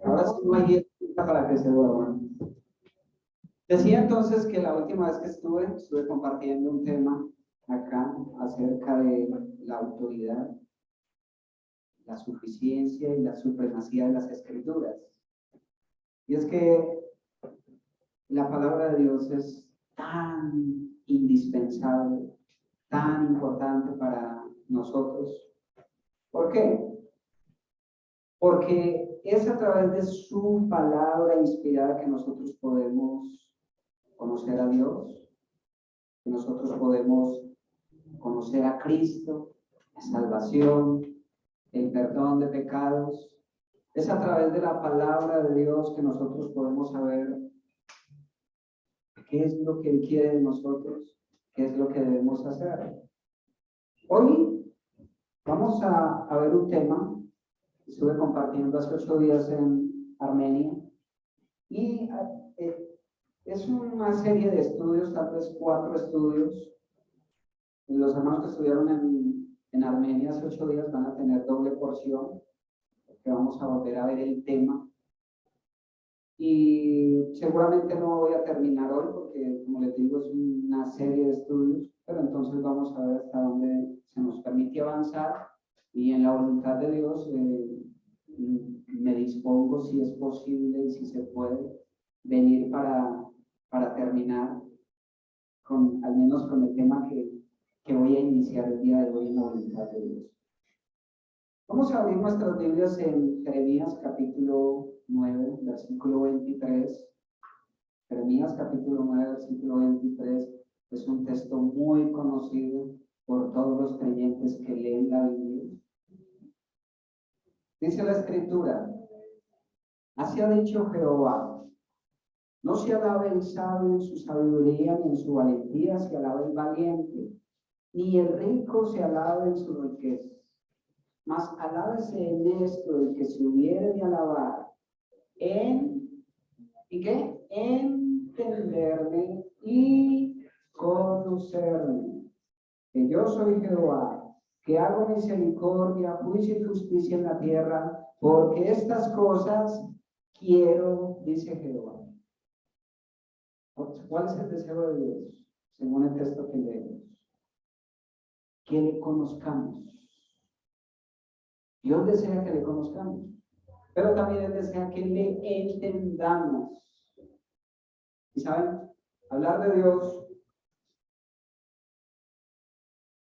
Ahora sí no hay dieta para que se duerman. Decía entonces que la última vez que estuve compartiendo un tema acá acerca de la autoridad, la suficiencia y la supremacía de las Escrituras. Y es que la palabra de Dios es tan indispensable, tan importante para nosotros. ¿Por qué? Porque es a través de su palabra inspirada que nosotros podemos conocer a Dios, que nosotros podemos conocer a Cristo, la salvación, el perdón de pecados. Es a través de la palabra de Dios que nosotros podemos saber qué es lo que Él quiere de nosotros, qué es lo que debemos hacer. Hoy vamos a ver un tema que estuve compartiendo hace 8 días en Armenia y es una serie de estudios, tal vez 4 estudios. Los hermanos que estudiaron en Armenia hace 8 días van a tener doble porción, porque vamos a volver a ver el tema. Y seguramente no voy a terminar hoy porque, como les digo, es una serie de estudios, pero entonces vamos a ver hasta dónde se nos permite avanzar y en la voluntad de Dios me dispongo, si es posible y si se puede, venir para terminar al menos con el tema que voy a iniciar el día de hoy en la voluntad de Dios. Vamos a abrir nuestras Biblias en Jeremías capítulo 9, versículo 23. Jeremías capítulo 9, versículo 23 es un texto muy conocido por todos los creyentes que leen la Biblia. Dice la Escritura: así ha dicho Jehová, no se alabe el sabio en su sabiduría, ni en su valentía se alabe el valiente, ni el rico se alabe en su riqueza. Mas alábese en esto el que se hubiere de alabar, ¿y qué? Entenderme y conocerme, que yo soy Jehová, que hago misericordia, juicio y justicia en la tierra, porque estas cosas quiero, dice Jehová. ¿Cuál es el deseo de Dios? Según el texto que leemos. Que le conozcamos. Dios desea que le conozcamos, pero también Él desea que le entendamos. Y saben, hablar de Dios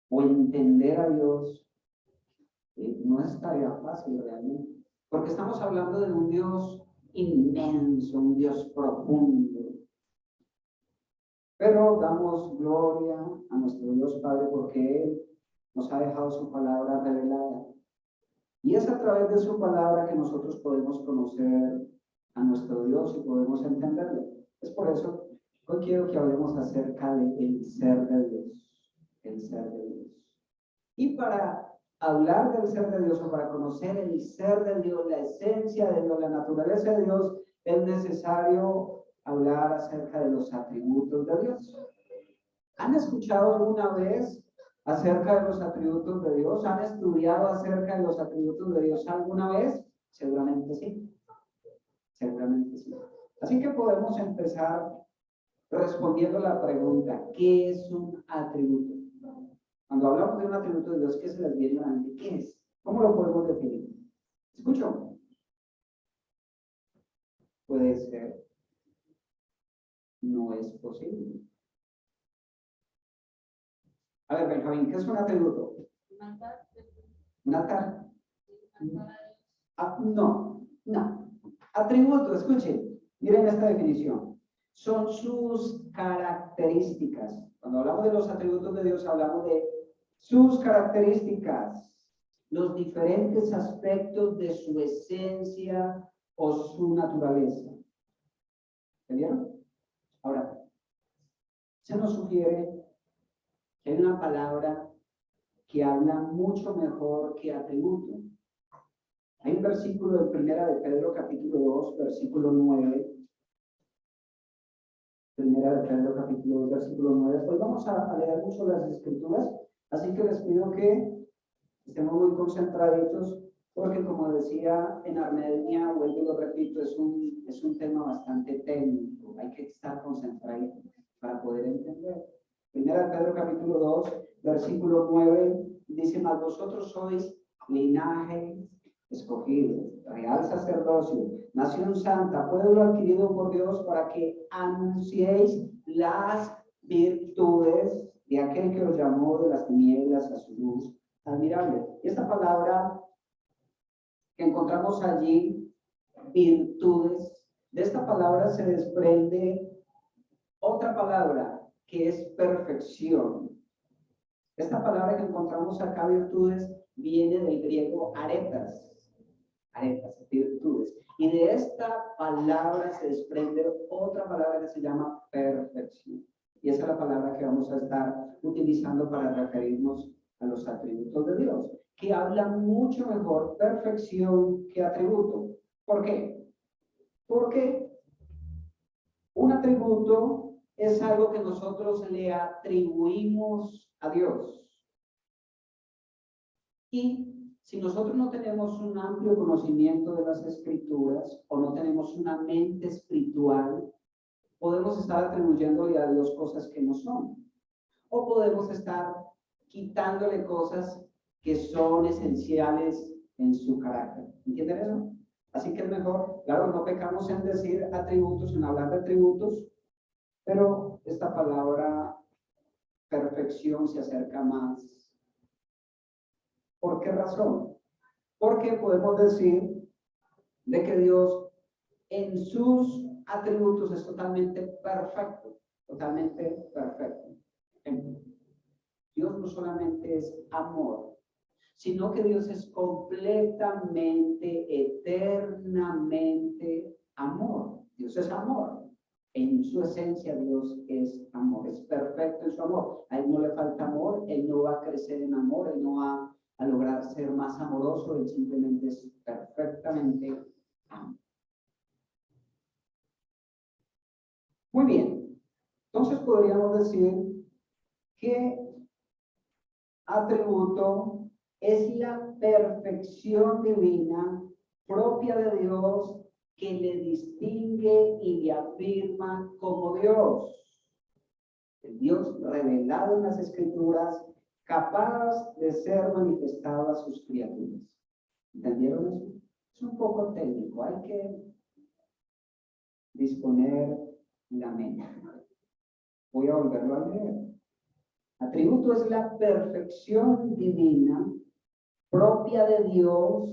o entender a Dios no es tarea fácil realmente, porque estamos hablando de un Dios inmenso, un Dios profundo. Pero damos gloria a nuestro Dios Padre porque Él nos ha dejado su palabra revelada. Y es a través de su palabra que nosotros podemos conocer a nuestro Dios y podemos entenderlo. Es por eso que hoy quiero que hablemos acerca del ser de Dios. El ser de Dios. Y para hablar del ser de Dios o para conocer el ser de Dios, la esencia de Dios, la naturaleza de Dios, es necesario hablar acerca de los atributos de Dios. ¿Han escuchado alguna vez acerca de los atributos de Dios? ¿Han estudiado acerca de los atributos de Dios alguna vez? Seguramente sí. Seguramente sí. Así que podemos empezar respondiendo la pregunta: ¿qué es un atributo? Cuando hablamos de un atributo de Dios, ¿qué se les viene a la mente? ¿Qué es? ¿Cómo lo podemos definir? ¿Escucho? Puede ser. No es posible. A ver, Benjamín, ¿qué es un atributo? ¿Un altar? No. Atributo, escuchen, miren esta definición. Son sus características. Cuando hablamos de los atributos de Dios, hablamos de sus características, los diferentes aspectos de su esencia o su naturaleza. ¿Entendieron? Ahora, se nos sugiere que hay una palabra que habla mucho mejor que atributo. Hay un versículo de Primera de Pedro, capítulo 2, versículo 9. Primera de Pedro, capítulo 2, versículo 9. Hoy vamos a leer mucho las Escrituras, así que les pido que estemos muy concentraditos porque como decía en Armenia, vuelvo y lo repito, es un tema bastante técnico, hay que estar concentrado para poder entender. Primera de Pedro capítulo 2, versículo 9, dice: mas vosotros sois linaje escogido, real sacerdocio, nación santa, pueblo adquirido por Dios, para que anunciéis las virtudes de aquel que os llamó de las tinieblas a su luz admirable. Y esta palabra que encontramos allí, virtudes, de esta palabra se desprende otra palabra que es perfección. Esta palabra que encontramos acá, virtudes, viene del griego aretas, virtudes. Y de esta palabra se desprende otra palabra que se llama perfección. Y esa es la palabra que vamos a estar utilizando para referirnos a los atributos de Dios, que habla mucho mejor perfección que atributo. ¿Por qué? Porque un atributo es algo que nosotros le atribuimos a Dios. Y si nosotros no tenemos un amplio conocimiento de las Escrituras o no tenemos una mente espiritual, podemos estar atribuyéndole a Dios cosas que no son. O podemos estar quitándole cosas que son esenciales en su carácter. ¿Entienden eso? Así que es mejor, claro, no pecamos en decir atributos, en hablar de atributos, pero esta palabra perfección se acerca más. ¿Por qué razón? Porque podemos decir de que Dios en sus atributos es totalmente perfecto, totalmente perfecto. Dios no solamente es amor, sino que Dios es completamente, eternamente amor. Dios es amor. En su esencia Dios es amor, es perfecto en su amor. A Él no le falta amor, Él no va a crecer en amor, Él no va a lograr ser más amoroso, Él simplemente es perfectamente amor. Muy bien, entonces podríamos decir que atributo es la perfección divina propia de Dios que le distingue y le afirma como Dios. El Dios revelado en las Escrituras, capaz de ser manifestado a sus criaturas. ¿Entendieron eso? Es un poco técnico, hay que disponer la mente. Voy a volverlo a leer. Atributo es la perfección divina propia de Dios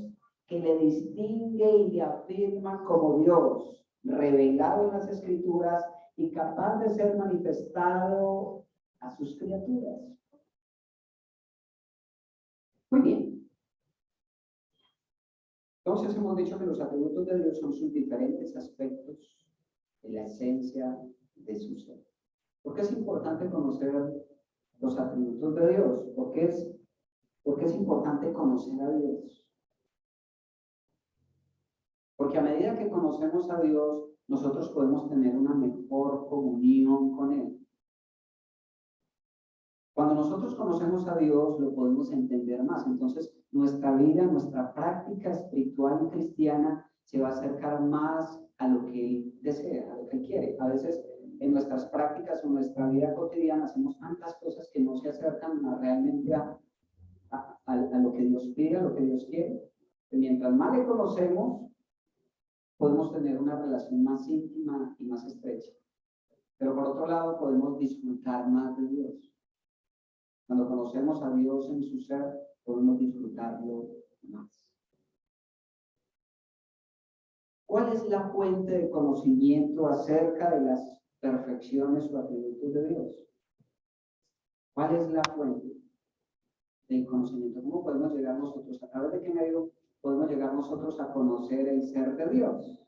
que le distingue y le afirma como Dios, revelado en las Escrituras y capaz de ser manifestado a sus criaturas. Muy bien. Entonces hemos dicho que los atributos de Dios son sus diferentes aspectos de la esencia de su ser. ¿Por qué es importante conocer los atributos de Dios? ¿Por qué es importante conocer a Dios? Porque a medida que conocemos a Dios, nosotros podemos tener una mejor comunión con Él. Cuando nosotros conocemos a Dios, lo podemos entender más. Entonces, nuestra vida, nuestra práctica espiritual y cristiana se va a acercar más a lo que Él desea, a lo que Él quiere. A veces, en nuestras prácticas o nuestra vida cotidiana, hacemos tantas cosas que no se acercan realmente a lo que Dios pide, a lo que Dios quiere. Y mientras más le conocemos, podemos tener una relación más íntima y más estrecha. Pero por otro lado, podemos disfrutar más de Dios. Cuando conocemos a Dios en su ser, podemos disfrutarlo más. ¿Cuál es la fuente de conocimiento acerca de las perfecciones o atributos de Dios? ¿Cuál es la fuente del conocimiento? ¿Cómo podemos llegar nosotros? ¿A través de qué medio podemos llegar nosotros a conocer el ser de Dios?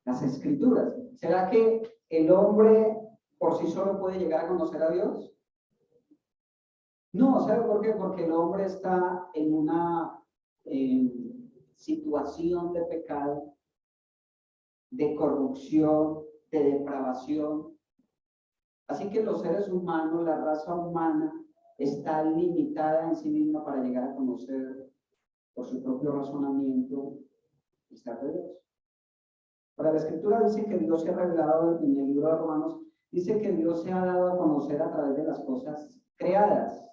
Las Escrituras. ¿Será que el hombre por sí solo puede llegar a conocer a Dios? No, ¿sabe por qué? Porque el hombre está en una situación de pecado, de corrupción, de depravación. Así que los seres humanos, la raza humana, está limitada en sí misma para llegar a conocer por su propio razonamiento el ser de Dios. Para la Escritura dice que Dios se ha revelado en el libro de Romanos, dice que Dios se ha dado a conocer a través de las cosas creadas.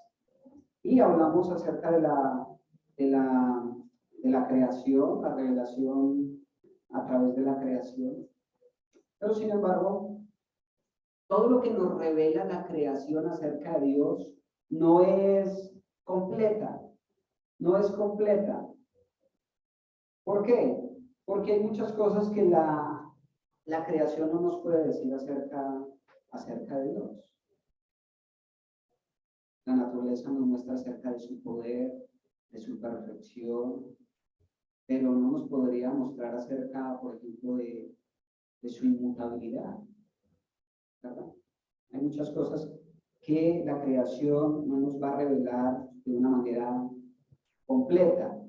Y hablamos acerca de la creación, la revelación a través de la creación. Pero sin embargo, todo lo que nos revela la creación acerca de Dios no es completa. No es completa. ¿Por qué? Porque hay muchas cosas que la creación no nos puede decir acerca de Dios. La naturaleza nos muestra acerca de su poder, de su perfección, pero no nos podría mostrar acerca, por ejemplo, de su inmutabilidad, ¿verdad? Hay muchas cosas que la creación no nos va a revelar de una manera completa.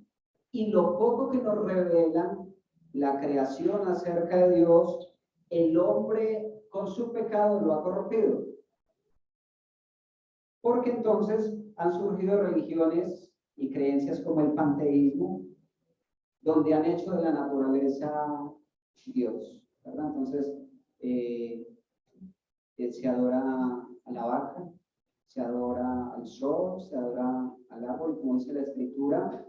Y lo poco que nos revela la creación acerca de Dios, el hombre con su pecado lo ha corrompido. Porque entonces han surgido religiones y creencias como el panteísmo, donde han hecho de la naturaleza Dios, ¿verdad? Entonces, se adora a la vaca, se adora al sol, se adora al árbol, como dice la Escritura.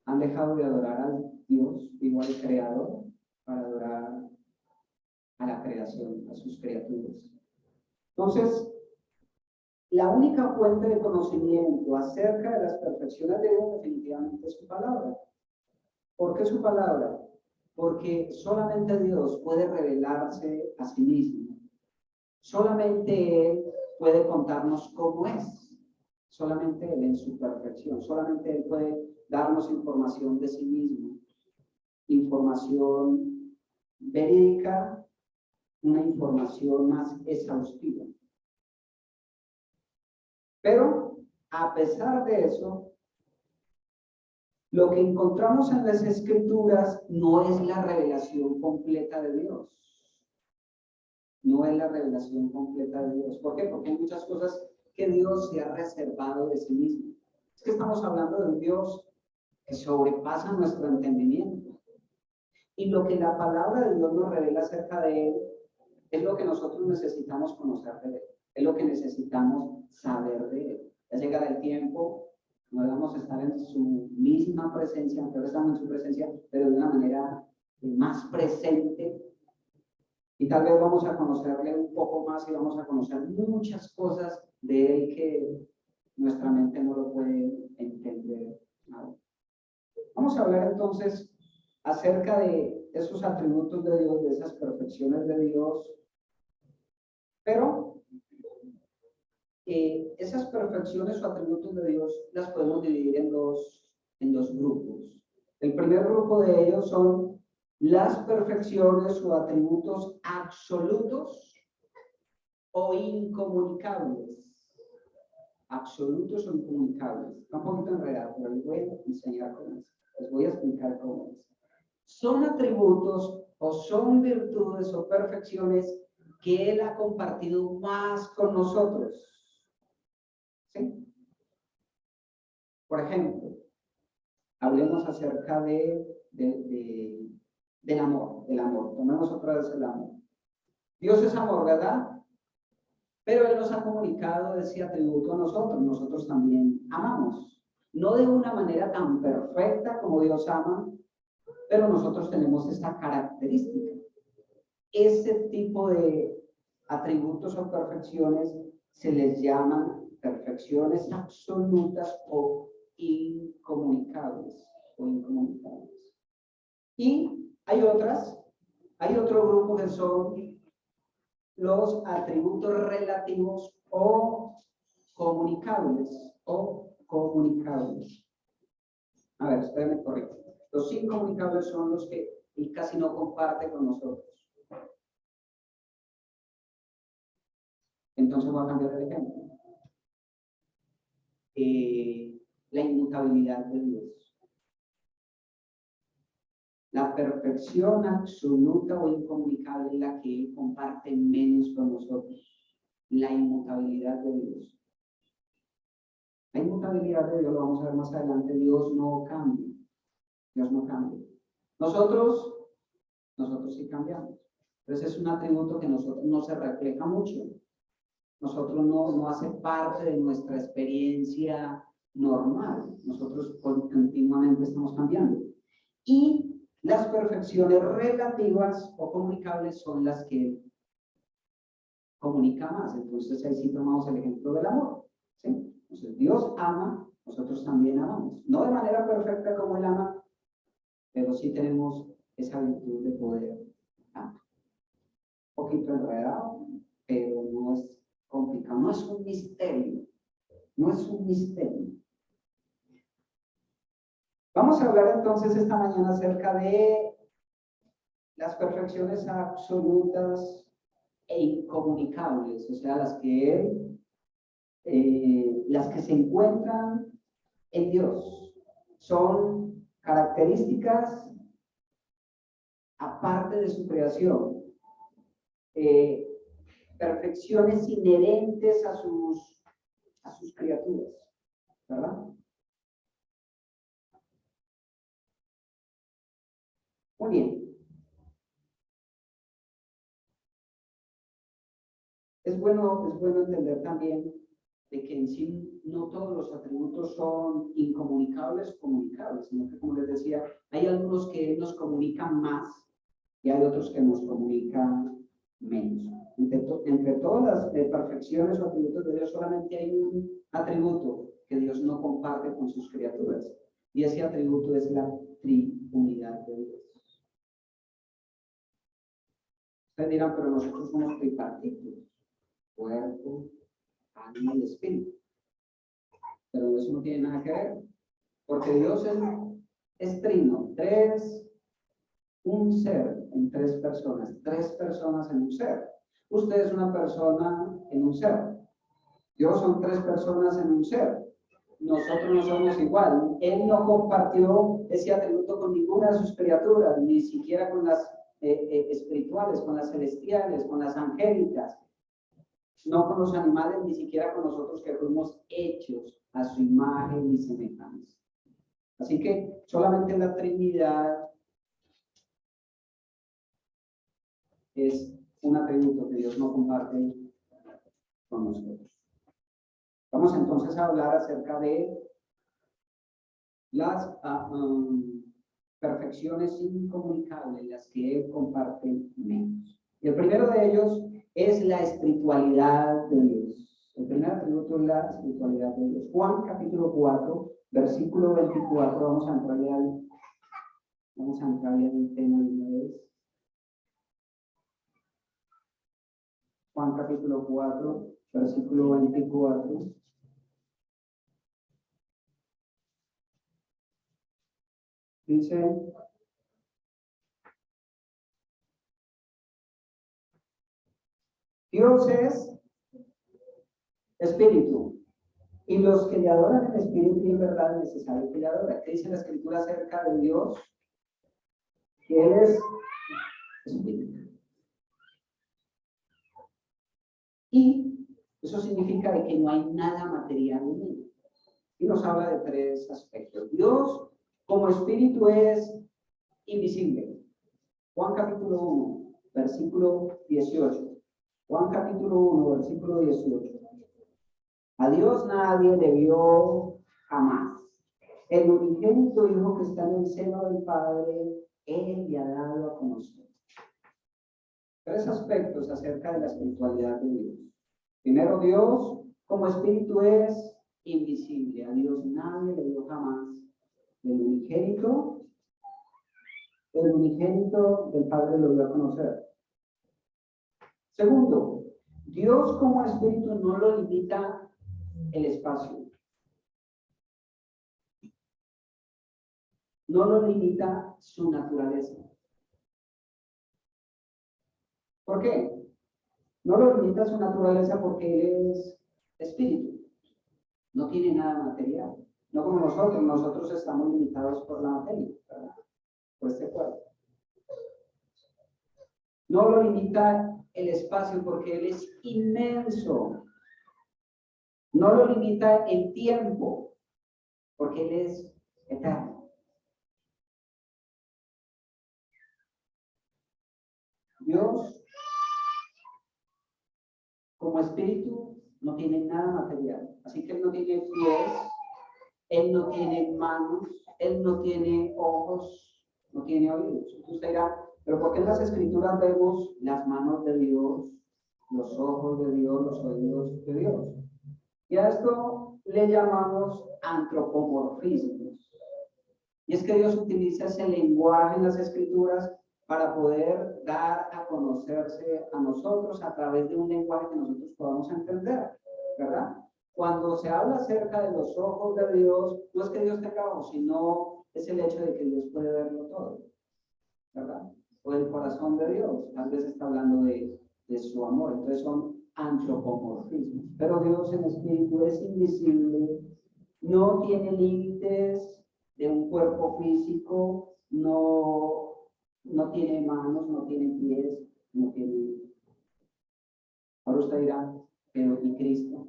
Han dejado de adorar al Dios, igual al Creador, para adorar a la creación, a sus criaturas. Entonces, la única fuente de conocimiento acerca de las perfecciones de Dios definitivamente es su palabra. ¿Por qué su palabra? Porque solamente Dios puede revelarse a sí mismo. Solamente Él puede contarnos cómo es. Solamente Él en su perfección. Solamente Él puede darnos información de sí mismo. Información verídica, una información más exhaustiva. Pero, a pesar de eso, lo que encontramos en las Escrituras no es la revelación completa de Dios. No es la revelación completa de Dios. ¿Por qué? Porque hay muchas cosas que Dios se ha reservado de sí mismo. Es que estamos hablando de un Dios que sobrepasa nuestro entendimiento. Y lo que la palabra de Dios nos revela acerca de Él es lo que nosotros necesitamos conocer de Él. Es lo que necesitamos saber de Él. Ya llegará el tiempo, no vamos a estar en su misma presencia, aunque estamos en su presencia, pero de una manera más presente. Y tal vez vamos a conocerle un poco más y vamos a conocer muchas cosas de Él que nuestra mente no lo puede entender. ¿No? Vamos a hablar entonces acerca de esos atributos de Dios, de esas perfecciones de Dios, pero esas perfecciones o atributos de Dios las podemos dividir en dos grupos. El primer grupo de ellos son las perfecciones o atributos absolutos o incomunicables. Absolutos o incomunicables. Está un poquito enredado, pero les voy a enseñar cómo es. Les voy a explicar cómo es. Son atributos o son virtudes o perfecciones que Él ha compartido más con nosotros. ¿Sí? Por ejemplo, hablemos acerca del amor. Tomemos otra vez el amor. Dios es amor, ¿verdad? Pero Él nos ha comunicado ese atributo a nosotros. Nosotros también amamos. No de una manera tan perfecta como Dios ama, pero nosotros tenemos esta característica. Ese tipo de atributos o perfecciones se les llaman perfecciones absolutas o incomunicables. Y hay otro grupo que son los atributos relativos o comunicables. A ver, espérenme, correcto. Los incomunicables son los que Él casi no comparte con nosotros. Entonces voy a cambiar el ejemplo. La inmutabilidad de Dios. La perfección absoluta o incomunicable es la que Él comparte menos con nosotros. La inmutabilidad de Dios. Hay mutabilidad de Dios, lo vamos a ver más adelante. Dios no cambia. Dios no cambia. Nosotros sí cambiamos. Entonces es un atributo que nosotros no se refleja mucho. Nosotros no hace parte de nuestra experiencia normal. Nosotros continuamente estamos cambiando. Y las perfecciones relativas o comunicables son las que comunica más. Entonces ahí sí tomamos el ejemplo del amor. ¿Sí? Entonces Dios ama, nosotros también amamos. No de manera perfecta como Él ama, pero sí tenemos esa virtud de poder amar. Un poquito enredado, pero no es complicado, no es un misterio, no es un misterio. Vamos a hablar entonces esta mañana acerca de las perfecciones absolutas e incomunicables, o sea, las que se encuentran en Dios. Son características aparte de su creación, perfecciones inherentes a sus criaturas, ¿verdad? Muy bien. Es bueno entender también de que en sí no todos los atributos son incomunicables o comunicables, sino que, como les decía, hay algunos que nos comunican más y hay otros que nos comunican menos. Entre todas las perfecciones o atributos de Dios, solamente hay un atributo que Dios no comparte con sus criaturas, y ese atributo es la triunidad de Dios. Ustedes dirán, pero nosotros somos tripartitos: cuerpo, alma y espíritu. Pero eso no tiene nada que ver, porque Dios es trino, un ser en tres personas en un ser. Usted es una persona en un ser. Dios son tres personas en un ser. Nosotros no somos igual. Él no compartió ese atributo con ninguna de sus criaturas, ni siquiera con las espirituales, con las celestiales, con las angélicas, no con los animales, ni siquiera con nosotros que fuimos hechos a su imagen y semejanza. Así que solamente la Trinidad es un atributo que Dios no comparte con nosotros. Vamos entonces a hablar acerca de las perfecciones incomunicables, las que Él comparte menos. Y el primero de ellos es la espiritualidad de Dios. El primer atributo es la espiritualidad de Dios. Juan capítulo 4, versículo 24, vamos a entrarle al tema de una vez. Juan capítulo 4, versículo 24. Dice: Dios es espíritu, y los que le adoran en espíritu y en verdad es necesario que le adoren. ¿Qué dice la Escritura acerca de Dios? Que Él es espíritu. Y eso significa de que no hay nada material en él. Y nos habla de tres aspectos. Dios como espíritu es invisible. Juan capítulo 1, versículo 18. Juan capítulo 1, versículo 18. A Dios nadie le vio jamás. El unigénito Hijo que está en el seno del Padre, Él le ha dado a conocer. Tres aspectos acerca de la espiritualidad de Dios. Primero, Dios como espíritu es invisible. A Dios nadie le vio jamás. El unigénito del Padre lo dio a conocer. Segundo, Dios como espíritu no lo limita el espacio. No lo limita su naturaleza. ¿Por qué? No lo limita su naturaleza porque Él es espíritu. No tiene nada material. No como nosotros estamos limitados por la materia, ¿verdad? Por este cuerpo. No lo limita el espacio porque Él es inmenso. No lo limita el tiempo, porque Él es eterno. Dios, como espíritu, no tiene nada material. Así que Él no tiene pies, Él no tiene manos, Él no tiene ojos, no tiene oídos. Entonces usted dirá, pero ¿por qué en las escrituras vemos las manos de Dios, los ojos de Dios, los oídos de Dios? Y a esto le llamamos antropomorfismos. Y es que Dios utiliza ese lenguaje en las escrituras para poder dar a conocerse a nosotros a través de un lenguaje que nosotros podamos entender, ¿verdad? Cuando se habla acerca de los ojos de Dios, no es que Dios tenga ojos, sino es el hecho de que Dios puede verlo todo, ¿verdad? O el corazón de Dios, tal vez está hablando de su amor, entonces son antropomorfismos. Pero Dios en espíritu es invisible, no tiene límites de un cuerpo físico, no tiene manos, no tiene pies, no tiene... Ahora usted dirá, pero ¿y Cristo?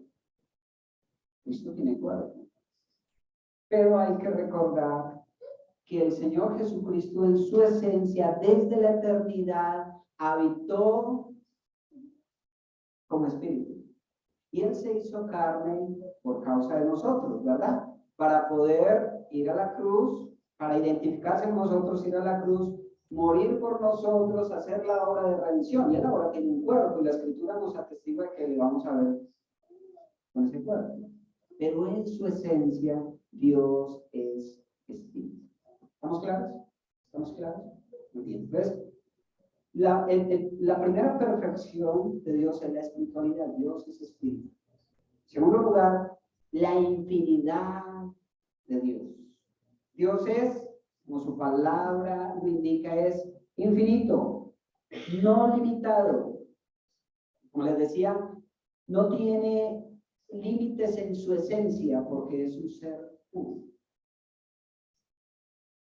Cristo tiene cuerpo. Pero hay que recordar que el Señor Jesucristo en su esencia, desde la eternidad, habitó como espíritu. Y Él se hizo carne por causa de nosotros, ¿verdad? Para poder ir a la cruz, para identificarse con nosotros, ir a la cruz, morir por nosotros, hacer la obra de redención. Y Él ahora tiene un cuerpo y la Escritura nos atestigua que le vamos a ver con ese cuerpo. Pero en su esencia, Dios es espíritu. ¿Estamos claros? ¿Estamos claros? Muy bien. Entonces, la primera perfección de Dios es la espiritualidad. Dios es espíritu. En segundo lugar, la infinidad de Dios. Dios es, como su palabra lo indica, es infinito, no limitado. Como les decía, no tiene límites en su esencia porque es un ser puro.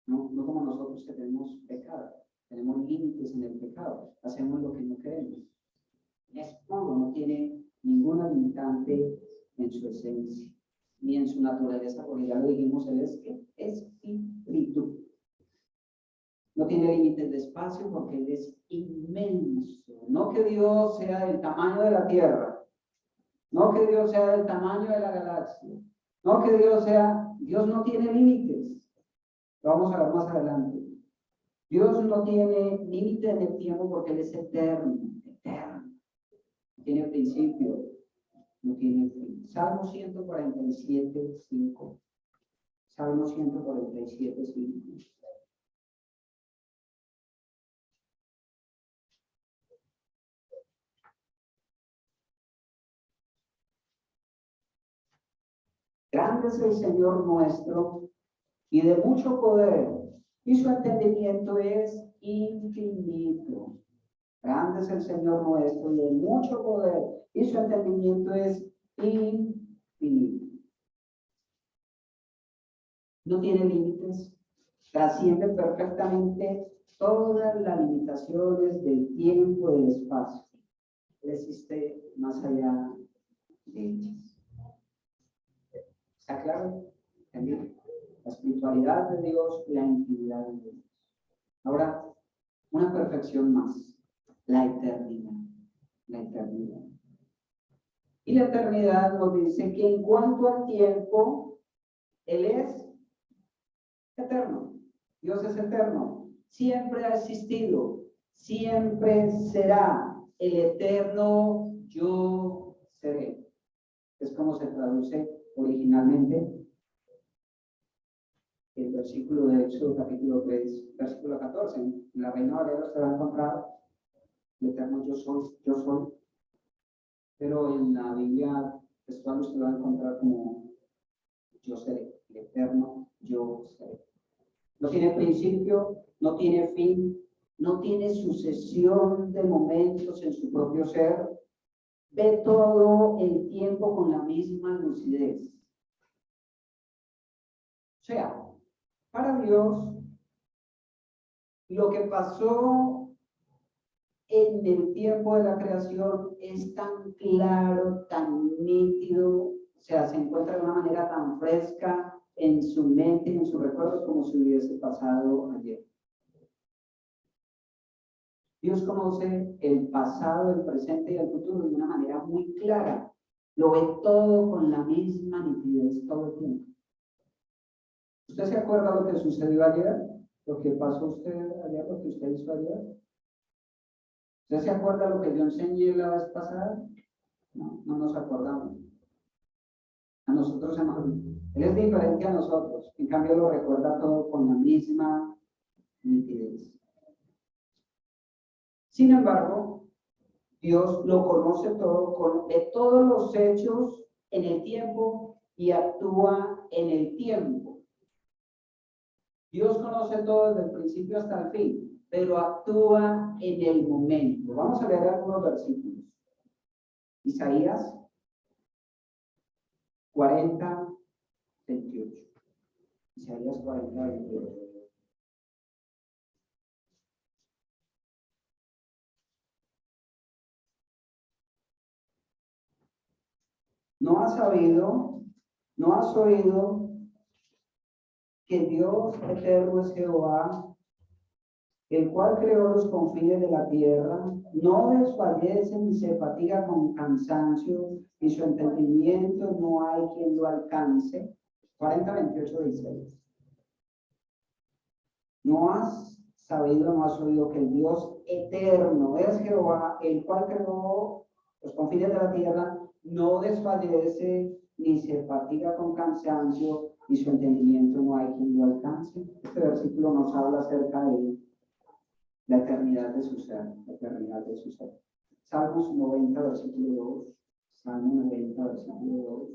No como nosotros que tenemos pecado. Tenemos límites en el pecado. Hacemos lo que no queremos. Es puro, no tiene ninguna limitante en su esencia, ni en su naturaleza, porque ya lo dijimos, Él es espíritu. No tiene límites de espacio porque Él es inmenso. No que Dios sea del tamaño de la Tierra, no que Dios sea del tamaño de la galaxia, no que Dios no tiene límites. Lo vamos a ver más adelante. Dios no tiene límite en el tiempo porque Él es eterno, eterno. No tiene principio, no tiene fin. Salmo 147, 5. Salmo 147, 5. Grande es el Señor nuestro y de mucho poder, y su entendimiento es infinito. Grande es el Señor nuestro y de mucho poder, y su entendimiento es infinito. No tiene límites, trasciende perfectamente todas las limitaciones del tiempo y del espacio. Él existe más allá de ellas. ¿Está claro? ¿Entendido? La espiritualidad de Dios y la infinidad de Dios. Ahora, una perfección más, la eternidad. La eternidad. Y la eternidad nos dice que en cuanto al tiempo, Él es eterno. Dios es eterno. Siempre ha existido. Siempre será el eterno yo seré. Es como se traduce originalmente el versículo de Éxodo capítulo 3, versículo 14. En la Reina Valera se va a encontrar el eterno yo soy. Pero en la Biblia textual usted va a encontrar como yo seré, el eterno yo seré. No tiene principio, no tiene fin, no tiene sucesión de momentos en su propio ser, ve todo el tiempo con la misma lucidez. O sea, para Dios, lo que pasó en el tiempo de la creación es tan claro, tan nítido, sea, se encuentra de una manera tan fresca en su mente y en sus recuerdos como si hubiese pasado ayer. Dios conoce el pasado, el presente y el futuro de una manera muy clara. Lo ve todo con la misma nitidez todo el tiempo. ¿Usted se acuerda lo que sucedió ayer? ¿Lo que pasó usted ayer, lo que usted hizo ayer? ¿Usted se acuerda lo que yo enseñé la vez pasada? No, no nos acordamos. A nosotros se nos olvida. Él es diferente a nosotros. En cambio, lo recuerda todo con la misma nitidez. Sin embargo, Dios lo conoce todo, conoce todos los hechos en el tiempo y actúa en el tiempo. Dios conoce todo desde el principio hasta el fin, pero actúa en el momento. Vamos a leer algunos versículos. Isaías 40, 28. Isaías 40, 28. ¿No has oído que Dios eterno es Jehová, el cual creó los confines de la tierra? No desfallece ni se fatiga con cansancio, y su entendimiento no hay quien lo alcance. 40:28 dice: ¿No has oído que el Dios eterno es Jehová, el cual creó los confines de la tierra? No desfallece ni se fatiga con cansancio, y su entendimiento no hay quien lo alcance. Este versículo nos habla acerca de la eternidad de su ser, la eternidad de su ser. Salmos 90, versículo 2. Salmo 90, versículo 2.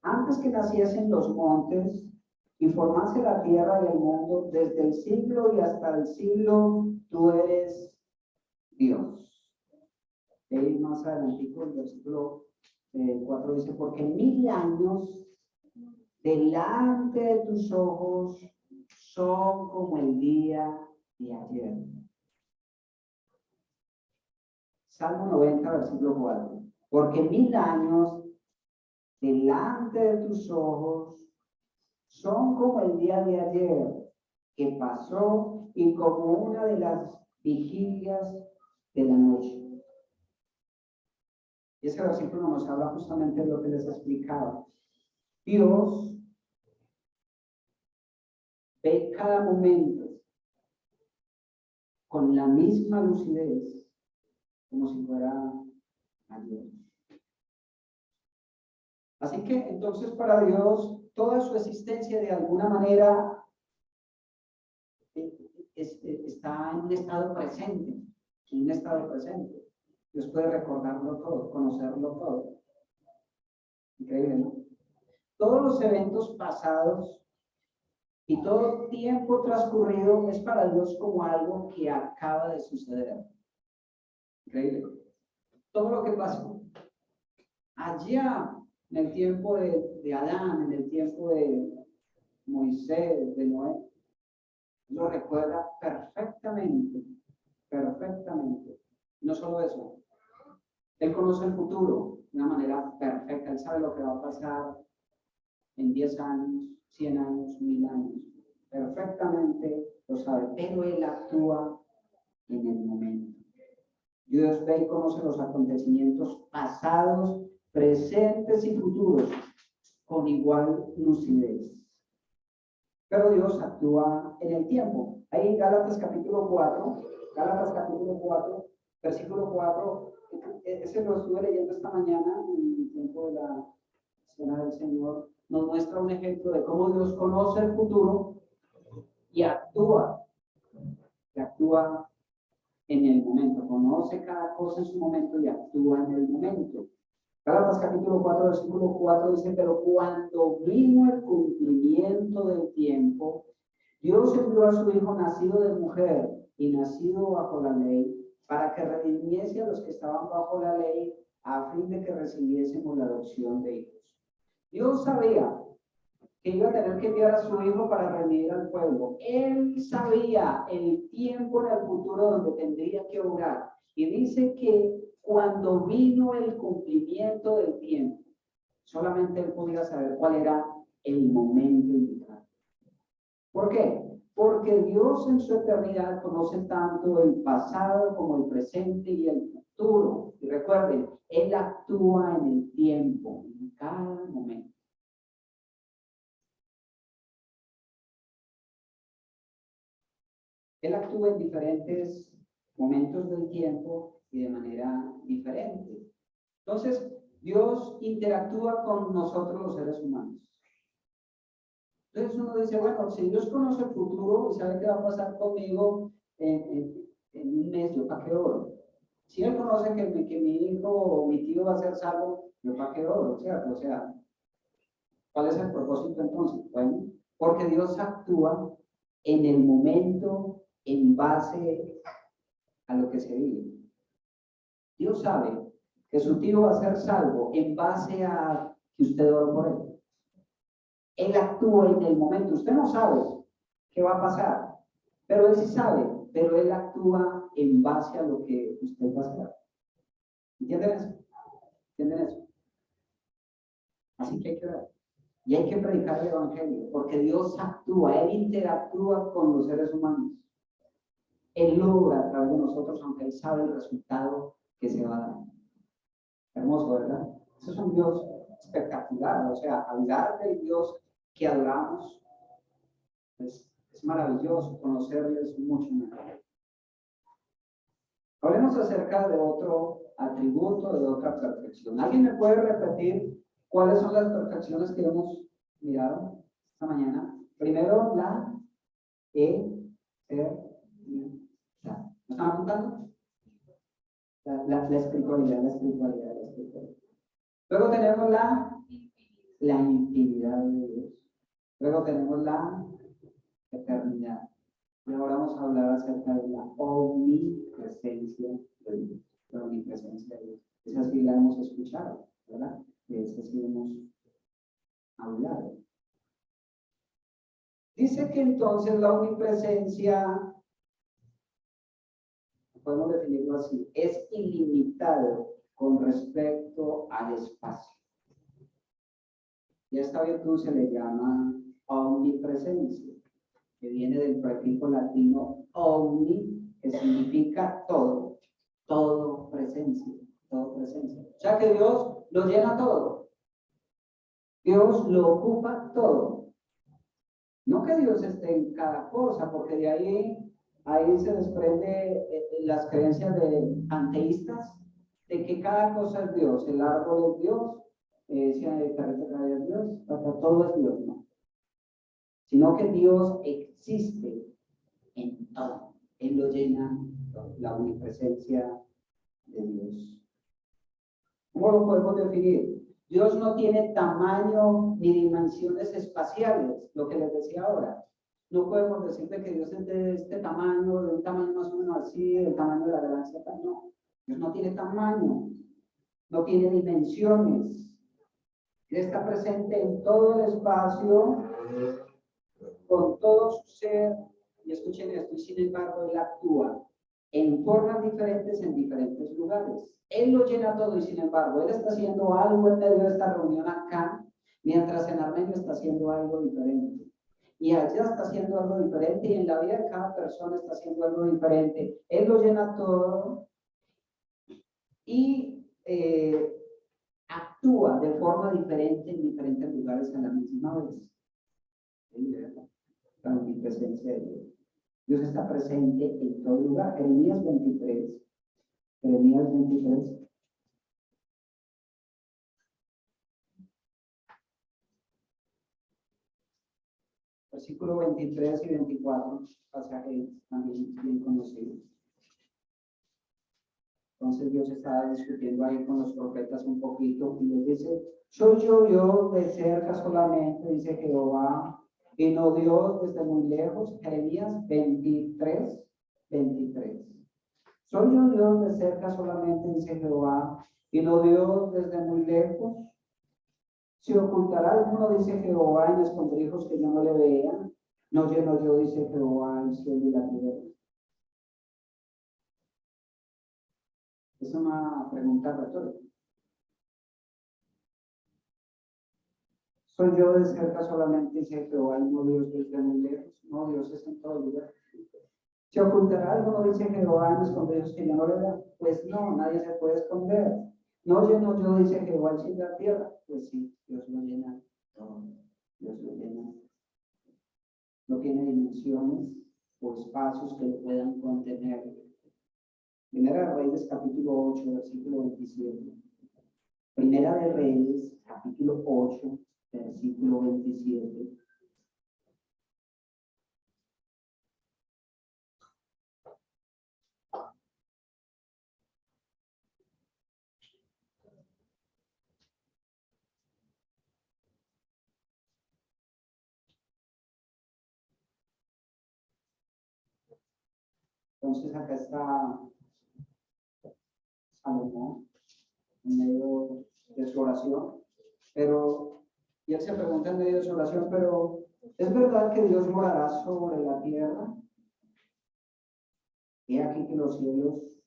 Antes que naciesen los montes y formase la tierra y el mundo, desde el siglo y hasta el siglo, tú eres Dios. Y más adelantico, el versículo 4 dice: porque 1000 años delante de tus ojos son como el día de ayer. Salmo 90, versículo 4. Porque 1000 años delante de tus ojos son como el día de ayer que pasó y como una de las vigilias de la noche. Y ese versículo nos habla justamente de lo que les explicaba. Dios ve cada momento con la misma lucidez como si fuera ayer. Así que entonces para Dios toda su existencia de alguna manera está en un estado presente, en un estado presente. Dios puede recordarlo todo, conocerlo todo. Increíble, ¿no? Todos los eventos pasados y todo tiempo transcurrido es para Dios como algo que acaba de suceder. Increíble. Todo lo que pasó allá en el tiempo de Adán, en el tiempo de Moisés, de Noé, lo recuerda perfectamente, perfectamente. No solo eso, Él conoce el futuro de una manera perfecta. Él sabe lo que va a pasar en 10 años, 100 años, 1000 años. Perfectamente lo sabe, pero Él actúa en el momento. Dios ve y conoce los acontecimientos pasados, presentes y futuros con igual lucidez. Pero Dios actúa en el tiempo. Ahí en Gálatas capítulo 4, versículo 4, ese lo estuve leyendo esta mañana en el tiempo de la cena del Señor, nos muestra un ejemplo de cómo Dios conoce el futuro y actúa en el momento, conoce cada cosa en su momento y actúa en el momento. Gálatas capítulo 4, versículo 4 dice: pero cuando vino el cumplimiento del tiempo, Dios envió a su Hijo nacido de mujer y nacido bajo la ley, para que redimiese a los que estaban bajo la ley, a fin de que recibiésemos la adopción de hijos. Dios sabía que iba a tener que enviar a su hijo para redimir al pueblo. Él sabía el tiempo en el futuro donde tendría que obrar. Y dice que cuando vino el cumplimiento del tiempo, solamente él podía saber cuál era el momento indicado. ¿Por qué? Porque Dios en su eternidad conoce tanto el pasado como el presente y el futuro. Y recuerden, Él actúa en el tiempo, en cada momento. Él actúa en diferentes momentos del tiempo y de manera diferente. Entonces, Dios interactúa con nosotros los seres humanos. Entonces uno dice, bueno, si Dios conoce el futuro y sabe qué va a pasar conmigo en un mes, ¿yo para qué oro? Si Él conoce que mi hijo o mi tío va a ser salvo, ¿yo para qué oro? ¿Cierto? O sea, ¿cuál es el propósito entonces? Bueno, porque Dios actúa en el momento en base a lo que se vive. Dios sabe que su tío va a ser salvo en base a que usted oró por él. Él actúa en el momento. Usted no sabe qué va a pasar, pero Él sí sabe, pero Él actúa en base a lo que usted va a hacer. ¿Entienden eso? ¿Entienden eso? Así que hay que ver. Y hay que predicar el Evangelio, porque Dios actúa, Él interactúa con los seres humanos. Él logra a través de nosotros, aunque Él sabe el resultado que se va a dar. Hermoso, ¿verdad? Eso es un Dios espectacular. O sea, hablar del Dios que adoramos es maravilloso, conocerles mucho mejor. Hablemos acerca de otro atributo, de otra perfección. ¿Alguien me puede repetir cuáles son las perfecciones que hemos mirado esta mañana? Primero, la eternidad. ¿Me están apuntando? La espiritualidad, la espiritualidad, la espiritualidad. Luego tenemos la infinidad de Dios. Luego tenemos la eternidad. Y ahora vamos a hablar acerca de la omnipresencia de Dios. La omnipresencia de Dios. Esa sí la hemos escuchado, ¿verdad? De esa sí hemos hablado. Dice que entonces la omnipresencia, podemos definirlo así, es ilimitado con respecto al espacio. Y a esta virtud se le llama omnipresencia, que viene del prefijo latino omni, que significa todo, todo presencia, todo presencia. O sea que Dios lo llena todo. Dios lo ocupa todo. No que Dios esté en cada cosa, porque de ahí se desprende las creencias de panteístas, de que cada cosa es Dios, el árbol es Dios, si hay carretera es Dios, todo es Dios, no. Sino que Dios existe en todo. Él lo llena todo, la omnipresencia de Dios. ¿Cómo lo podemos definir? Dios no tiene tamaño ni dimensiones espaciales, lo que les decía ahora. No podemos decirle que Dios es de este tamaño, de un tamaño más o menos así, del tamaño de la galaxia, no. Dios no tiene tamaño, no tiene dimensiones. Él está presente en todo el espacio, con todo su ser, y escuchen esto, y sin embargo Él actúa en formas diferentes en diferentes lugares. Él lo llena todo y sin embargo Él está haciendo algo en medio de esta reunión acá, mientras en Armenio está haciendo algo diferente. Y allá está haciendo algo diferente y en la vida de cada persona está haciendo algo diferente. Él lo llena todo y actúa de forma diferente en diferentes lugares a la misma vez. La omnipresencia de Dios. Dios está presente en todo lugar. Jeremías 23. Jeremías 23. Versículo 23 y 24, pasajes también bien conocidos. Entonces Dios estaba discutiendo ahí con los profetas un poquito y les dice, soy yo Dios de cerca solamente, dice Jehová, y no Dios desde muy lejos. Jeremías 23, 23. Soy yo Dios de cerca solamente, dice Jehová, y no Dios desde muy lejos. ¿Se ocultará alguno, dice Jehová, en escondrijos que yo no le vea? No lleno yo, dice Jehová, el cielo y la tierra. Es una pregunta retórica. ¿Soy yo de cerca solamente, dice Jehová, y no Dios desde muy lejos? No, Dios es en todo lugar. ¿Se ocultará alguno, dice Jehová, en escondrijos que yo no le vea? Pues no, nadie se puede esconder. No lleno yo, dice Jehová, el cielo y la tierra. Pues sí, Dios lo llena todo. Dios lo llena. No tiene dimensiones o espacios que lo puedan contener. Primera de Reyes, capítulo 8, versículo 27. Primera de Reyes, capítulo 8, versículo 27. Entonces acá está Salomón en medio de su oración, y él se pregunta en medio de su oración, pero ¿es verdad que Dios morará sobre la tierra? He aquí que los cielos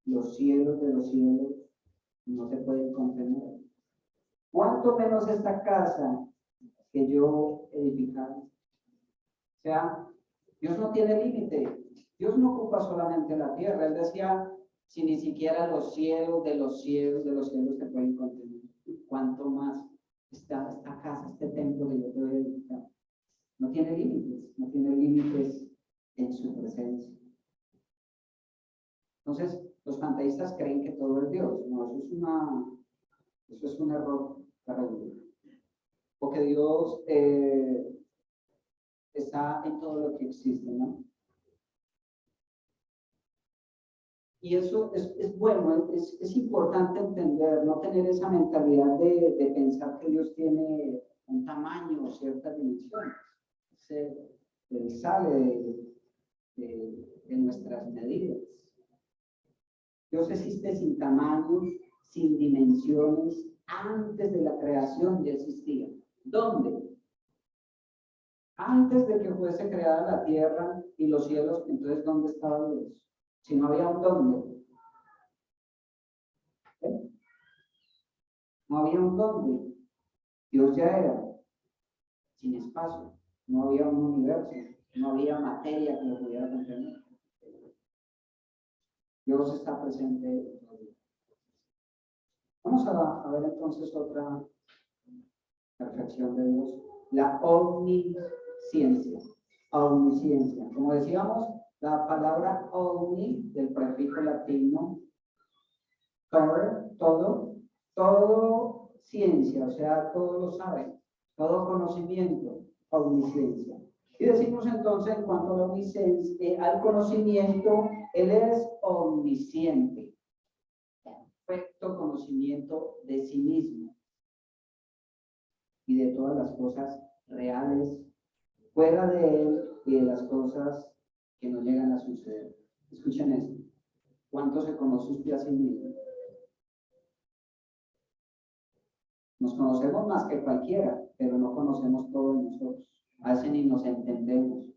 de los cielos no se pueden contener. ¿Cuánto menos esta casa que yo edificaré? O sea, Dios no tiene límite. Dios no ocupa solamente la tierra. Él decía, si ni siquiera los cielos de los cielos de los cielos te pueden contener, ¿cuánto más esta casa, este templo que yo te voy a edificar? No tiene límites en su presencia. Entonces, los panteístas creen que todo es Dios. No, eso es un error terrible. Porque Dios está en todo lo que existe, ¿no? Y eso es bueno, es importante entender, no tener esa mentalidad de pensar que Dios tiene un tamaño o ciertas dimensiones. Él sale de nuestras medidas. Dios existe sin tamaño, sin dimensiones. Antes de la creación ya existía. ¿Dónde? Antes de que fuese creada la tierra y los cielos, entonces ¿dónde estaba Dios? Si no había un dónde. ¿Eh? No había un dónde. Dios ya era sin espacio. No había un universo. No había materia que lo pudiera contener. Dios está presente en todo. Vamos a ver entonces otra perfección de Dios. La omnisciencia. Omnisciencia. Como decíamos, la palabra omni del prefijo latino todo ciencia, o sea, todo lo sabe, todo conocimiento, omnisciencia. Y decimos entonces, en cuanto a la omnisciencia, al conocimiento, él es omnisciente, perfecto conocimiento de sí mismo y de todas las cosas reales fuera de él y de las cosas que no llegan a suceder. Escuchen esto. ¿Cuánto se conoce usted a sí mismo? Nos conocemos más que cualquiera, pero no conocemos todo de nosotros. A veces ni nos entendemos.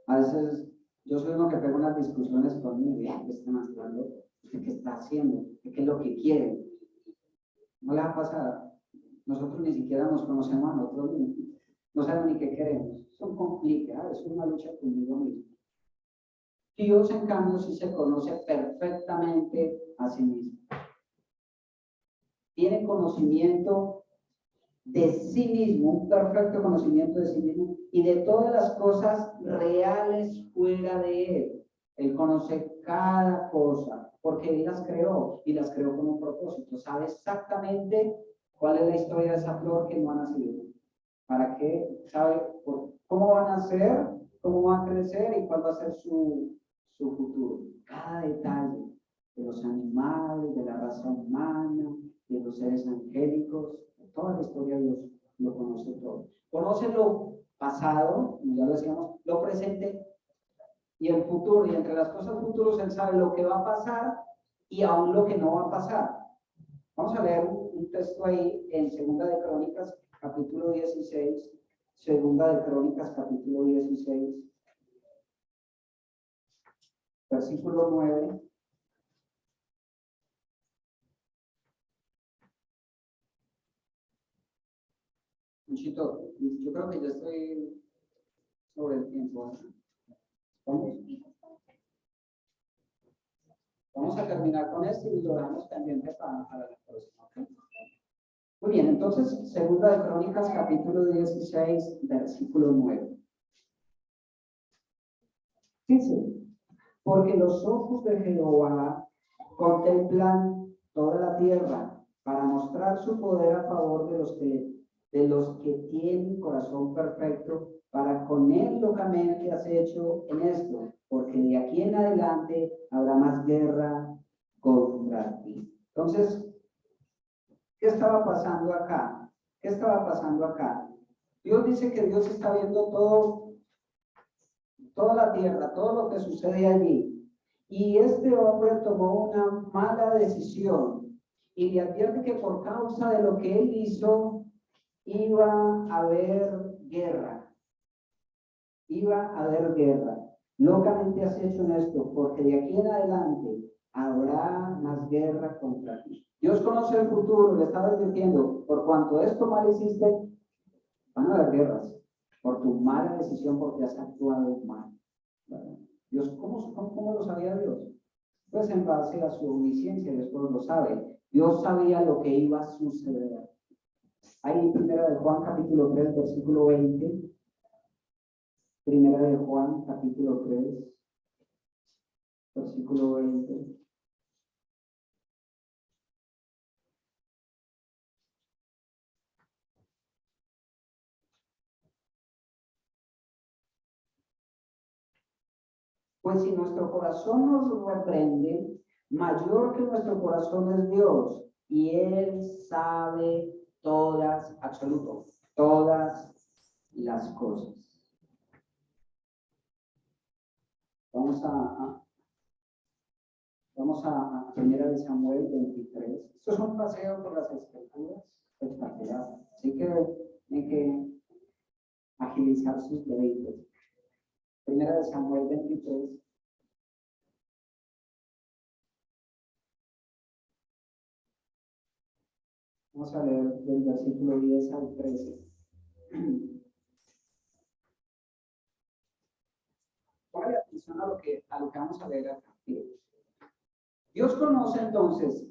A veces yo soy uno que pega unas discusiones conmigo. ¿Qué está mostrando? ¿Qué está haciendo? ¿Qué es lo que quiere? No le ha pasado. Nosotros ni siquiera nos conocemos a nosotros mismos. No sabemos ni qué queremos. Son complicados, es una lucha conmigo mismo. Dios, en cambio, sí se conoce perfectamente a sí mismo. Tiene conocimiento de sí mismo, un perfecto conocimiento de sí mismo y de todas las cosas reales fuera de él. Él conoce cada cosa porque él las creó y las creó con un propósito. Sabe exactamente cuál es la historia de esa flor que no ha nacido. ¿Para qué? Sabe cómo va a nacer, cómo va a crecer y cuál va a ser su futuro. Cada detalle de los animales, de la raza humana, de los seres angélicos, toda la historia de Dios lo conoce todo. Conoce lo pasado, como ya lo decíamos, lo presente y el futuro. Y entre las cosas futuras él sabe lo que va a pasar y aún lo que no va a pasar. Vamos a leer un texto ahí en Segunda de Crónicas, capítulo 16. Segunda de Crónicas, capítulo 16, versículo 9. Muchito, yo creo que ya estoy sobre el tiempo. ¿Vamos? Vamos a terminar con esto y lo dejamos pendiente para la próxima. ¿Okay? Muy bien, entonces, Segunda de Crónicas, capítulo 16, versículo 9. Dice, porque los ojos de Jehová contemplan toda la tierra para mostrar su poder a favor de los que tienen corazón perfecto, para con él locamente has hecho en esto, porque de aquí en adelante habrá más guerra contra ti. Entonces, ¿qué estaba pasando acá? ¿Qué estaba pasando acá? Dios dice que Dios está viendo toda la tierra, todo lo que sucede allí. Y este hombre tomó una mala decisión y le advierte que por causa de lo que él hizo, iba a haber guerra. Iba a haber guerra. Locamente has hecho en esto, porque de aquí en adelante habrá más guerra contra ti. Dios conoce el futuro, le estaba advirtiendo, por cuanto esto mal hiciste, van a haber guerras, por tu mala decisión, porque has actuado mal. ¿Verdad? Dios, ¿cómo lo sabía Dios? Pues en base a su omnisciencia, después lo sabe. Dios sabía lo que iba a suceder. Ahí en Primera de Juan, capítulo 3, versículo 20. Primera de Juan, capítulo 3, versículo 20. Pues si nuestro corazón nos reprende, mayor que nuestro corazón es Dios, y Él sabe todas, absoluto, todas las cosas. Vamos a Primera de Samuel 23. Esto es un paseo por las escrituras espectacular. Así que hay que agilizar sus deditos. Primera de Samuel 23. Vamos a leer del versículo 10 al 13. Póngale atención a lo que vamos a leer acá. Dios conoce entonces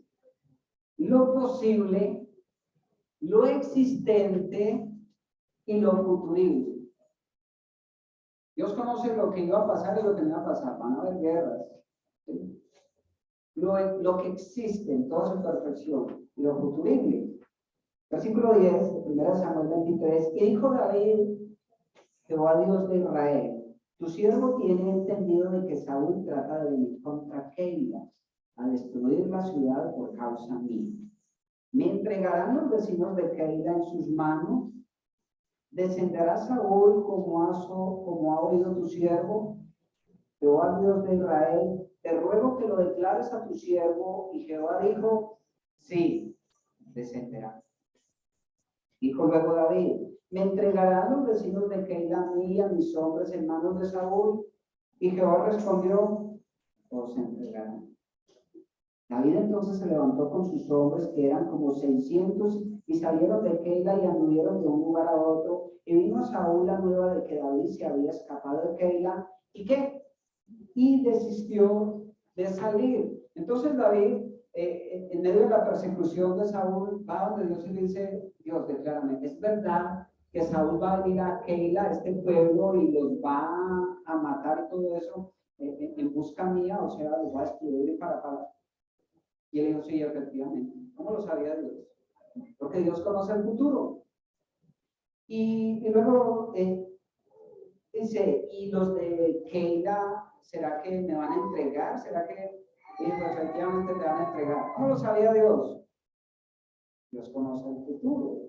lo posible, lo existente y lo futurible. Dios conoce lo que iba a pasar y lo que no iba a pasar. Van a haber guerras. ¿Sí? Lo que existe en toda su perfección y lo futurible. Versículo 10 de 1 Samuel 23. Y dijo David, Jehová Dios de Israel, tu siervo tiene entendido de que Saúl trata de venir contra Keila a destruir la ciudad por causa mía. ¿Me entregarán los vecinos de Keila en sus manos? ¿Descenderá Saúl como ha oído tu siervo? Jehová Dios de Israel, te ruego que lo declares a tu siervo. Y Jehová dijo, sí, descenderá. Dijo luego David, ¿me entregarán los vecinos de Keila a mí y a mis hombres en manos de Saúl? Y Jehová respondió, os entregarán. David entonces se levantó con sus hombres, que eran como 600, y salieron de Keila y anduvieron de un lugar a otro. Y vino a Saúl la nueva de que David se había escapado de Keila. ¿Y qué? Y desistió de salir. Entonces David, en medio de la persecución de Saúl, va donde Dios y le dice, Dios, declárame, ¿es verdad que Saúl va a venir a Keila, a este pueblo, y los va a matar y todo eso en busca mía? O sea, los va a destruir para. Y él dijo, sí, efectivamente. ¿Cómo lo sabía Dios? Porque Dios conoce el futuro. Y luego dice, ¿y los de Keila, será que me van a entregar? ¿Será que efectivamente te van a entregar? ¿Cómo lo sabía Dios? Dios conoce el futuro.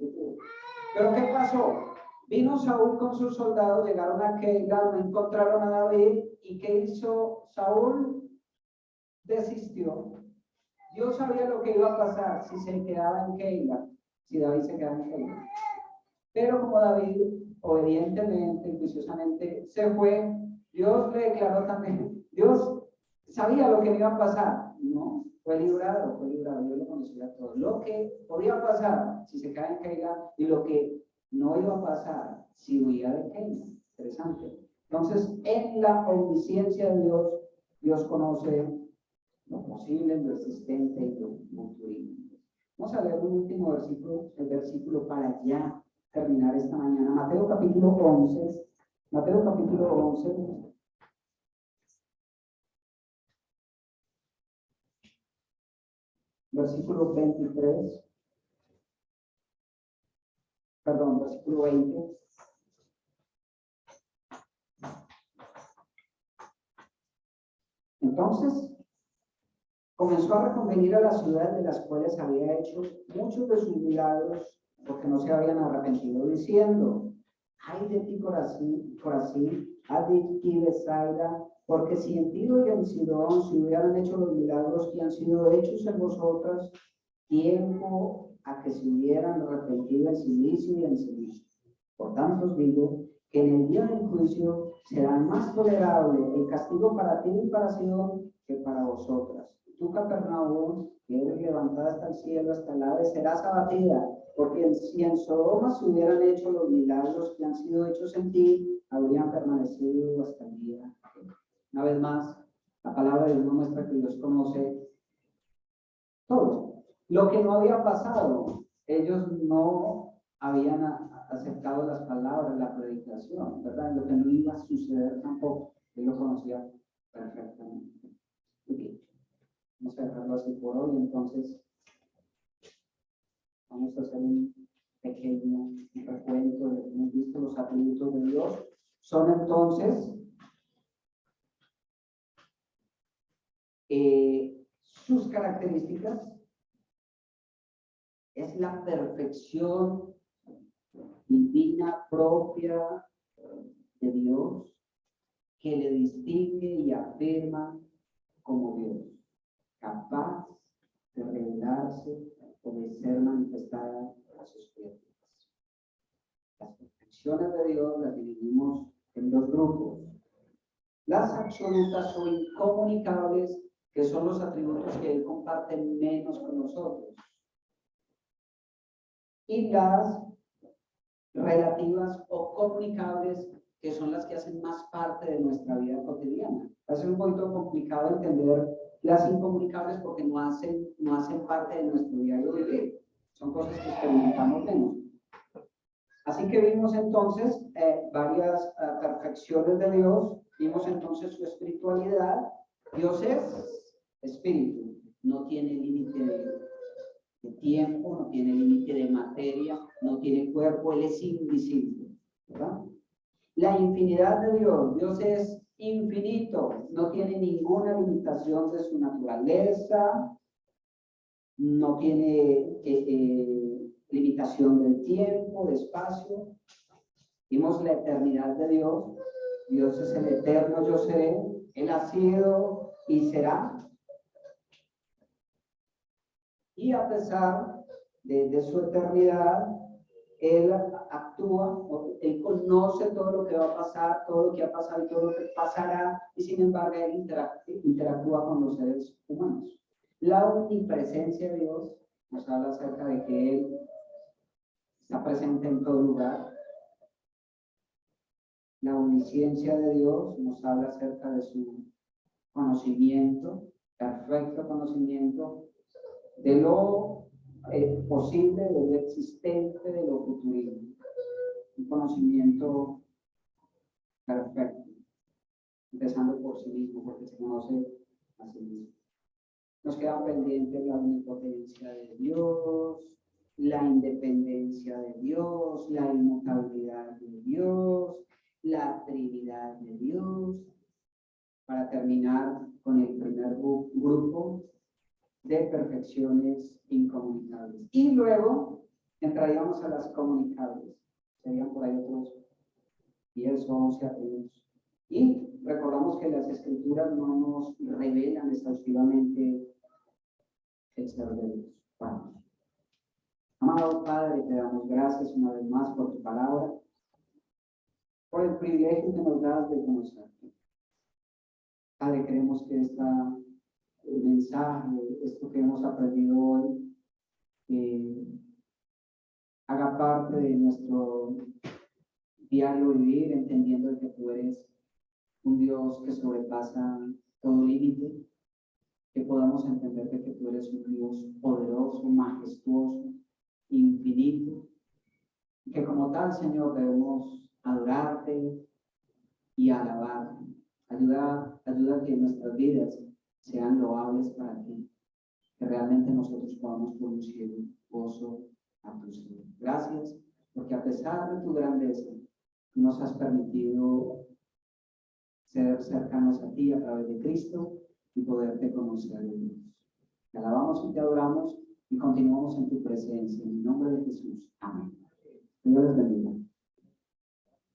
Pero ¿qué pasó? Vino Saúl con sus soldados, llegaron a Keila, no encontraron a David. ¿Y qué hizo Saúl? Desistió. Dios sabía lo que iba a pasar si se quedaba en Keila, si David se quedaba en Keila. Pero como David obedientemente y juiciosamente se fue, Dios le declaró también, Dios sabía lo que iba a pasar, ¿no? Fue librado, Dios lo conocía todo. Lo que podía pasar si se cae en Keila y lo que no iba a pasar si huía de Keila. Interesante. Entonces, en la omnisciencia de Dios, Dios conoce lo posible, lo existente y lo futuro. Vamos a leer un último versículo, el versículo para ya terminar esta mañana. Mateo capítulo 11. Mateo capítulo 11. Versículo 23. Perdón, versículo 20. Entonces, comenzó a reconvenir a las ciudades de las cuales había hecho muchos de sus milagros, porque no se habían arrepentido, diciendo: ay de ti, Corazín, ay de ti, Betsaida, porque si en Tiro y en Sidón se hubieran hecho los milagros que han sido hechos en vosotras, tiempo a que se hubieran arrepentido en Cilicio y en Cilicio. Por tanto os digo que en el día del juicio será más tolerable el castigo para ti y para Sidón que para vosotras. Tú, Capernaum, que eres levantada hasta el cielo, hasta el ave, serás abatida, porque si en Sodoma se hubieran hecho los milagros que han sido hechos en ti, habrían permanecido hasta el día. Una vez más, la palabra de Dios nos muestra que Dios conoce todo. Lo que no había pasado, ellos no habían aceptado las palabras, la predicación, ¿verdad? Lo que no iba a suceder tampoco, él lo conocía perfectamente. Okay. Vamos a dejarlo así por hoy, entonces vamos a hacer un pequeño recuento de lo que hemos visto. Los atributos de Dios son entonces sus características, es la perfección divina propia de Dios que le distingue y afirma como Dios, capaz de revelarse o de ser manifestada a sus criaturas. Las perfecciones de Dios las dividimos en dos grupos: las absolutas o incomunicables, que son los atributos que Él comparte menos con nosotros, y las relativas o comunicables, que son las que hacen más parte de nuestra vida cotidiana. Es un poquito complicado entender las incomunicables porque no hacen parte de nuestro diario vivir. Son cosas que experimentamos menos. Así que vimos entonces varias perfecciones de Dios. Vimos entonces su espiritualidad. Dios es espíritu, no tiene límite de tiempo, no tiene límite de materia, no tiene cuerpo, Él es invisible, ¿verdad? La infinidad de Dios, Dios es infinito, no tiene ninguna limitación de su naturaleza, no tiene limitación del tiempo, de espacio. Vimos la eternidad de Dios, Dios es el eterno yo seré, Él ha sido y será. Y a pesar de su eternidad, Él actúa, Él conoce todo lo que va a pasar, todo lo que ha pasado y todo lo que pasará, y sin embargo Él interactúa con los seres humanos. La omnipresencia de Dios nos habla acerca de que Él está presente en todo lugar. La omnisciencia de Dios nos habla acerca de su conocimiento, perfecto conocimiento, de lo posible, de lo existente, de lo futuro. Un conocimiento perfecto, empezando por sí mismo, porque se conoce a sí mismo. Nos queda pendiente la omnipotencia de Dios, la independencia de Dios, la inmutabilidad de Dios, la Trinidad de Dios, para terminar con el primer grupo de perfecciones incomunicables. Y luego entraríamos a las comunicables. Serían por ahí otros 10 o 11 atributos. Y recordamos que las escrituras no nos revelan exhaustivamente el ser de Dios. Vamos. Amado Padre, te damos gracias una vez más por tu palabra, por el privilegio que nos das de conocerte. Padre, queremos que el mensaje, esto que hemos aprendido hoy, haga parte de nuestro diario vivir, entendiendo que tú eres un Dios que sobrepasa todo límite, que podamos entender que tú eres un Dios poderoso, majestuoso, infinito, y que como tal, Señor, debemos adorarte y alabarte. Ayuda a que nuestras vidas sean loables para ti, que realmente nosotros podamos producir gozo a tu Señor. Gracias, porque a pesar de tu grandeza, tú nos has permitido ser cercanos a ti a través de Cristo y poderte conocer en Dios. Te alabamos y te adoramos y continuamos en tu presencia. En el nombre de Jesús. Amén. Dios les bendiga.